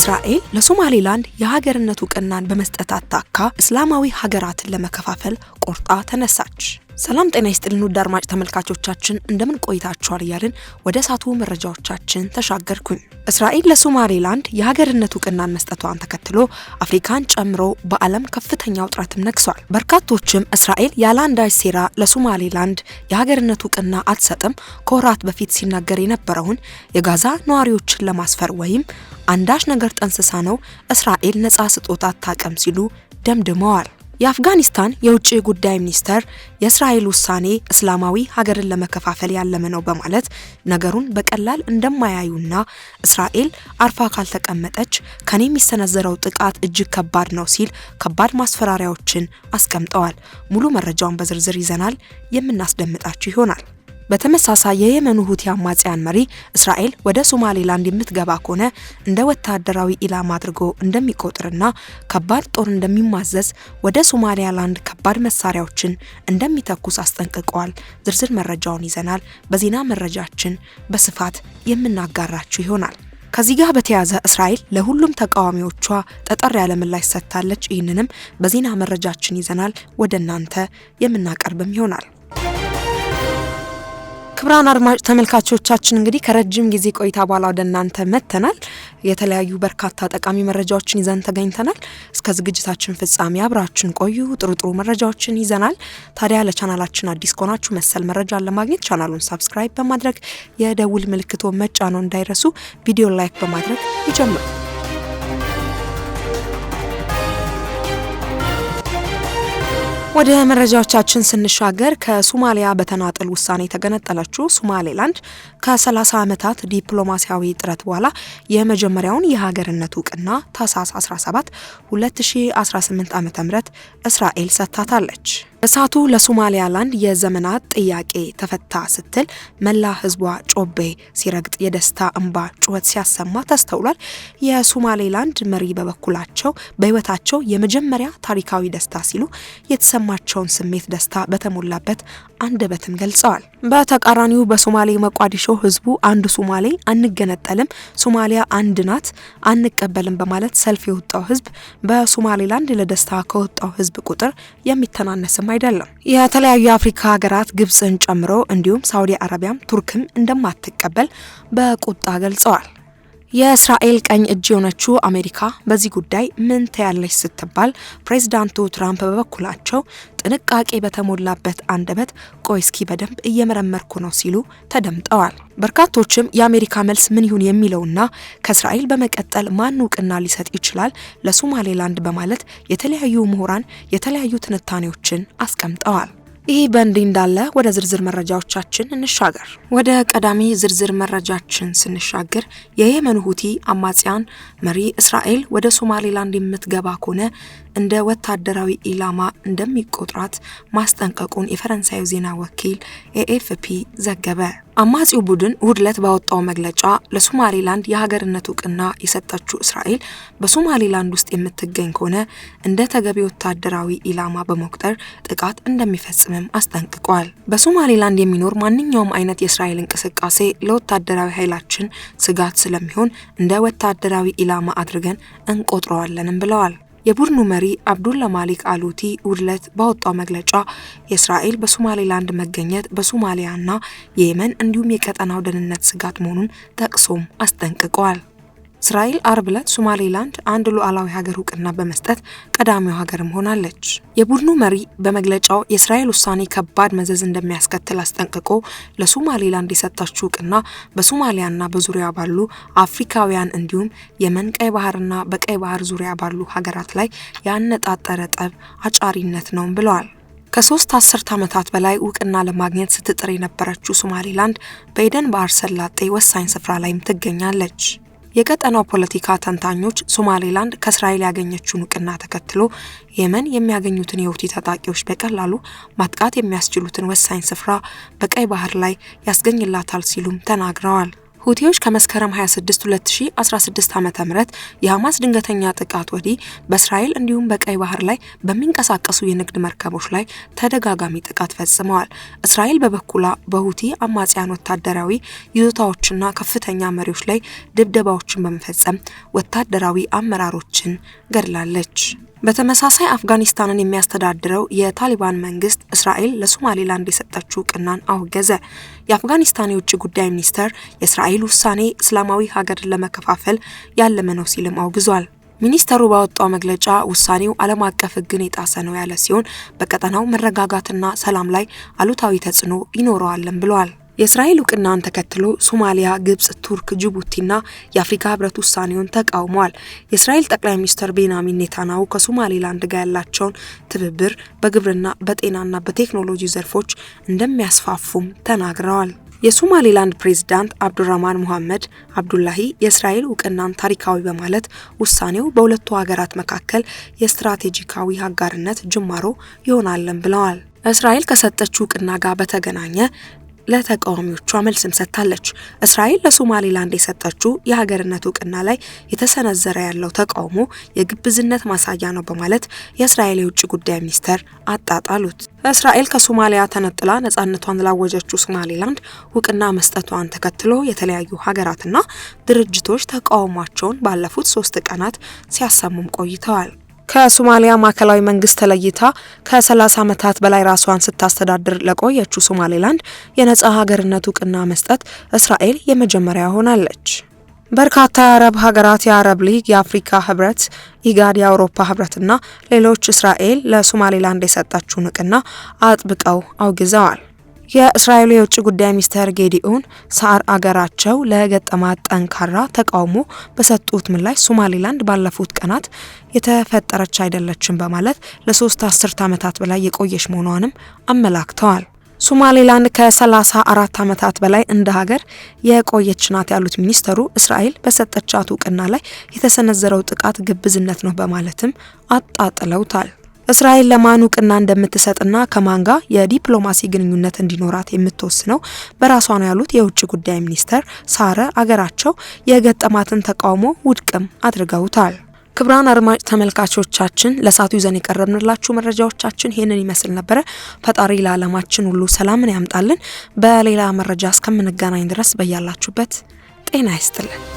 እስራኤል ለሶማሌላንድ የሀገርነት ዕውቅናን በመስጠት አታካ እስላማዊ ሀገራትን ለመከፋፈል ቆርጣ ተነሳች። ሰላም ጤና ይስጥልን ውድ አድማጭ ተመልካቾቻችን እንደምን ቆይታችኋል እያልን ወደ ሳቱ መረጃዎቻችን ተሻገርኩኝ። እስራኤል ለሶማሌላንድ የሀገርነት ዕውቅናን መስጠቷን ተከትሎ አፍሪካን ጨምሮ በዓለም ከፍተኛ ውጥረትም ነግሷል። በርካቶችም እስራኤል ያለ አንዳች ሴራ ለሶማሌላንድ የሀገርነት ዕውቅና አትሰጥም፣ ከወራት በፊት ሲናገር የነበረውን የጋዛ ነዋሪዎችን ለማስፈር ወይም አንዳች ነገር ጠንስሳ ነው እስራኤል ነጻ ስጦታ አታቀም ሲሉ ደምድመዋል። የአፍጋኒስታን የውጭ ጉዳይ ሚኒስተር የእስራኤል ውሳኔ እስላማዊ ሀገርን ለመከፋፈል ያለመ ነው በማለት ነገሩን በቀላል እንደማያዩና እስራኤል አርፋ ካልተቀመጠች ከኔ የሚሰነዘረው ጥቃት እጅግ ከባድ ነው ሲል ከባድ ማስፈራሪያዎችን አስቀምጠዋል። ሙሉ መረጃውን በዝርዝር ይዘናል የምናስደምጣችሁ ይሆናል። በተመሳሳይ የየመኑ ሁቲ አማጽያን መሪ እስራኤል ወደ ሶማሌላንድ የምትገባ ከሆነ እንደ ወታደራዊ ኢላማ አድርጎ እንደሚቆጥርና ከባድ ጦር እንደሚማዘዝ ወደ ሶማሊያላንድ ከባድ መሳሪያዎችን እንደሚተኩስ አስጠንቅቀዋል። ዝርዝር መረጃውን ይዘናል በዜና መረጃችን በስፋት የምናጋራችሁ ይሆናል። ከዚህ ጋር በተያያዘ እስራኤል ለሁሉም ተቃዋሚዎቿ ጠጠር ያለ ምላሽ ሰጥታለች። ይህንንም በዜና መረጃችን ይዘናል ወደ እናንተ የምናቀርብም ይሆናል። ክብራን አድማጭ ተመልካቾቻችን እንግዲህ ከረጅም ጊዜ ቆይታ በኋላ ወደ እናንተ መተናል። የተለያዩ በርካታ ጠቃሚ መረጃዎችን ይዘን ተገኝተናል። እስከ ዝግጅታችን ፍጻሜ አብራችን ቆዩ። ጥሩ መረጃዎችን ይዘናል። ታዲያ ለቻናላችን አዲስ ከሆናችሁ መሰል መረጃን ለማግኘት ቻናሉን ሰብስክራይብ በማድረግ የደውል ምልክቱን መጫን እንዳይረሱ፣ ቪዲዮ ላይክ በማድረግ ይጀምሩ። ወደ መረጃዎቻችን ስንሻገር ከሶማሊያ በተናጠል ውሳኔ የተገነጠለችው ሶማሌላንድ ከ30 ዓመታት ዲፕሎማሲያዊ ጥረት በኋላ የመጀመሪያውን የሀገርነት ዕውቅና ታህሳስ 17 2018 ዓ.ም እስራኤል ሰጥታታለች። እሳቱ ለሶማሊያላንድ የዘመናት ጥያቄ ተፈታ ስትል መላ ህዝቧ ጮቤ ሲረግጥ የደስታ እንባ ጩኸት ሲያሰማ ተስተውሏል። የሶማሌላንድ መሪ በበኩላቸው በህይወታቸው የመጀመሪያ ታሪካዊ ደስታ ሲሉ የተሰማቸውን ስሜት ደስታ በተሞላበት አንደበትም ገልጸዋል። በተቃራኒው በሶማሌ መቋዲሾ ህዝቡ አንድ ሶማሌ አንገነጠልም፣ ሶማሊያ አንድ ናት፣ አንቀበልም በማለት ሰልፍ የወጣው ህዝብ በሶማሌላንድ ለደስታ ከወጣው ህዝብ ቁጥር የሚተናነስም አይደለም። የተለያዩ የአፍሪካ ሀገራት ግብጽን ጨምሮ እንዲሁም ሳውዲ አረቢያም ቱርክም እንደማትቀበል በቁጣ ገልጸዋል። የእስራኤል ቀኝ እጅ የሆነችው አሜሪካ በዚህ ጉዳይ ምን ትያለች ስትባል ፕሬዝዳንቱ ትራምፕ በበኩላቸው ጥንቃቄ በተሞላበት አንደበት ቆይ እስኪ በደንብ እየመረመርኩ ነው ሲሉ ተደምጠዋል። በርካቶችም የአሜሪካ መልስ ምን ይሁን የሚለውና ከእስራኤል በመቀጠል ማን ዕውቅና ሊሰጥ ይችላል ለሶማሌላንድ በማለት የተለያዩ ምሁራን የተለያዩ ትንታኔዎችን አስቀምጠዋል። ይህ በእንዲህ እንዳለ ወደ ዝርዝር መረጃዎቻችን እንሻገር። ወደ ቀዳሚ ዝርዝር መረጃችን ስንሻገር የየመን ሁቲ አማጽያን መሪ እስራኤል ወደ ሶማሌላንድ የምትገባ ከሆነ እንደ ወታደራዊ ኢላማ እንደሚቆጥራት ማስጠንቀቁን የፈረንሳዩ ዜና ወኪል ኤኤፍፒ ዘገበ። አማጺው ቡድን ውድለት ባወጣው መግለጫ ለሶማሌላንድ የሀገርነት ዕውቅና የሰጠችው እስራኤል በሶማሌላንድ ውስጥ የምትገኝ ከሆነ እንደ ተገቢ ወታደራዊ ኢላማ በመቁጠር ጥቃት እንደሚፈጽምም አስጠንቅቋል። በሶማሌላንድ የሚኖር ማንኛውም አይነት የእስራኤል እንቅስቃሴ ለወታደራዊ ኃይላችን ስጋት ስለሚሆን እንደ ወታደራዊ ኢላማ አድርገን እንቆጥረዋለንም ብለዋል። የቡድኑ መሪ አብዱላ ማሊክ አሉቲ ውድለት ባወጣው መግለጫ የእስራኤል በሶማሌላንድ መገኘት በሶማሊያና የየመን እንዲሁም የቀጠናው ደህንነት ስጋት መሆኑን ጠቅሶም አስጠንቅቀዋል። እስራኤል አርብ ዕለት ሶማሌላንድ አንድ ሉዓላዊ ሀገር ዕውቅና በመስጠት ቀዳሚው ሀገርም ሆናለች። የቡድኑ መሪ በመግለጫው የእስራኤል ውሳኔ ከባድ መዘዝ እንደሚያስከትል አስጠንቅቆ ለሶማሌላንድ የሰጠችው ዕውቅና በሶማሊያና በዙሪያ ባሉ አፍሪካውያን እንዲሁም የመን፣ ቀይ ባህርና በቀይ ባህር ዙሪያ ባሉ ሀገራት ላይ ያነጣጠረ ጠብ አጫሪነት ነው ብለዋል። ከ3 አስርት ዓመታት በላይ ዕውቅና ለማግኘት ስትጥር የነበረችው ሶማሌላንድ በኤደን ባህረ ሰላጤ ወሳኝ ስፍራ ላይም ትገኛለች። የቀጠናው ፖለቲካ ተንታኞች ሶማሌላንድ ከእስራኤል ያገኘችውን ዕውቅና ተከትሎ የመን የሚያገኙትን የሁቲ ታጣቂዎች በቀላሉ ማጥቃት የሚያስችሉትን ወሳኝ ስፍራ በቀይ ባህር ላይ ያስገኝላታል ሲሉም ተናግረዋል። ሁቲዎች ከመስከረም 26 2016 ዓ.ም የሐማስ ድንገተኛ ጥቃት ወዲህ በእስራኤል እንዲሁም በቀይ ባህር ላይ በሚንቀሳቀሱ የንግድ መርከቦች ላይ ተደጋጋሚ ጥቃት ፈጽመዋል። እስራኤል በበኩሏ በሁቲ አማጽያን ወታደራዊ ይዞታዎችና ከፍተኛ መሪዎች ላይ ድብደባዎችን በመፈጸም ወታደራዊ አመራሮችን ገድላለች። በተመሳሳይ አፍጋኒስታንን የሚያስተዳድረው የታሊባን መንግስት እስራኤል ለሶማሌላንድ የሰጠችው እውቅናን አወገዘ። የአፍጋኒስታን የውጭ ጉዳይ ሚኒስተር የእስራኤል ውሳኔ እስላማዊ ሀገርን ለመከፋፈል ያለመ ነው ሲልም አውግዟል። ሚኒስተሩ ባወጣው መግለጫ ውሳኔው ዓለም አቀፍ ሕግን የጣሰ ነው ያለ ሲሆን በቀጠናው መረጋጋትና ሰላም ላይ አሉታዊ ተጽዕኖ ይኖረዋልም ብለዋል። የእስራኤል እውቅናን ተከትሎ ሶማሊያ፣ ግብጽ፣ ቱርክ፣ ጅቡቲና የአፍሪካ ህብረት ውሳኔውን ተቃውመዋል። የእስራኤል ጠቅላይ ሚኒስትር ቤንያሚን ኔታንያሁ ከሶማሌላንድ ጋር ያላቸውን ትብብር በግብርና፣ በጤናና በቴክኖሎጂ ዘርፎች እንደሚያስፋፉም ተናግረዋል። የሶማሌላንድ ፕሬዝዳንት አብዱራህማን ሙሐመድ አብዱላሂ የእስራኤል እውቅናን ታሪካዊ በማለት ውሳኔው በሁለቱ ሀገራት መካከል የስትራቴጂካዊ አጋርነት ጅማሮ ይሆናልን ብለዋል። እስራኤል ከሰጠችው እውቅና ጋር በተገናኘ ለተቃዋሚዎቿ መልስም ሰጥታለች። እስራኤል ለሶማሌላንድ የሰጠችው የሀገርነት እውቅና ላይ የተሰነዘረ ያለው ተቃውሞ የግብዝነት ማሳያ ነው በማለት የእስራኤል የውጭ ጉዳይ ሚኒስተር አጣጣሉት። እስራኤል ከሶማሊያ ተነጥላ ነጻነቷን ላወጀችው ሶማሌላንድ እውቅና መስጠቷን ተከትሎ የተለያዩ ሀገራትና ድርጅቶች ተቃውሟቸውን ባለፉት 3 ቀናት ሲያሰሙም ቆይተዋል። ከሶማሊያ ማዕከላዊ መንግስት ተለይታ ከ30 ዓመታት በላይ ራሷን ስታስተዳድር ለቆየችው ሶማሌላንድ የነጻ ሀገርነት እውቅና መስጠት እስራኤል የመጀመሪያ ሆናለች። በርካታ የአረብ ሀገራት፣ የአረብ ሊግ፣ የአፍሪካ ህብረት፣ ኢጋድ፣ የአውሮፓ ህብረትና ሌሎች እስራኤል ለሶማሌላንድ የሰጠችውን እውቅና አጥብቀው አውግዘዋል። የእስራኤል የውጭ ጉዳይ ሚኒስትር ጌዲኦን ሳር አገራቸው ለገጠማት ጠንካራ ተቃውሞ በሰጡት ምላሽ ሶማሌላንድ ባለፉት ቀናት የተፈጠረች አይደለችም በማለት ለ3 አስርት ዓመታት በላይ የቆየች መሆኗንም አመላክተዋል። ሶማሌላንድ ከ34 ዓመታት በላይ እንደ ሀገር የቆየች ናት ያሉት ሚኒስተሩ እስራኤል በሰጠቻት እውቅና ላይ የተሰነዘረው ጥቃት ግብዝነት ነው በማለትም አጣጥለውታል። እስራኤል ለማን እውቅና እንደምትሰጥና ከማን ጋር የዲፕሎማሲ ግንኙነት እንዲኖራት የምትወስነው በራሷ ነው ያሉት የውጭ ጉዳይ ሚኒስተር ሳረ አገራቸው የገጠማትን ተቃውሞ ውድቅም አድርገውታል። ክቡራን አድማጭ ተመልካቾቻችን ለሳቱ ይዘን የቀረብንላችሁ መረጃዎቻችን ይሄንን ይመስል ነበረ። ፈጣሪ ለዓለማችን ሁሉ ሰላምን ያምጣልን። በሌላ መረጃ እስከምንገናኝ ድረስ በያላችሁበት ጤና ይስጥልን።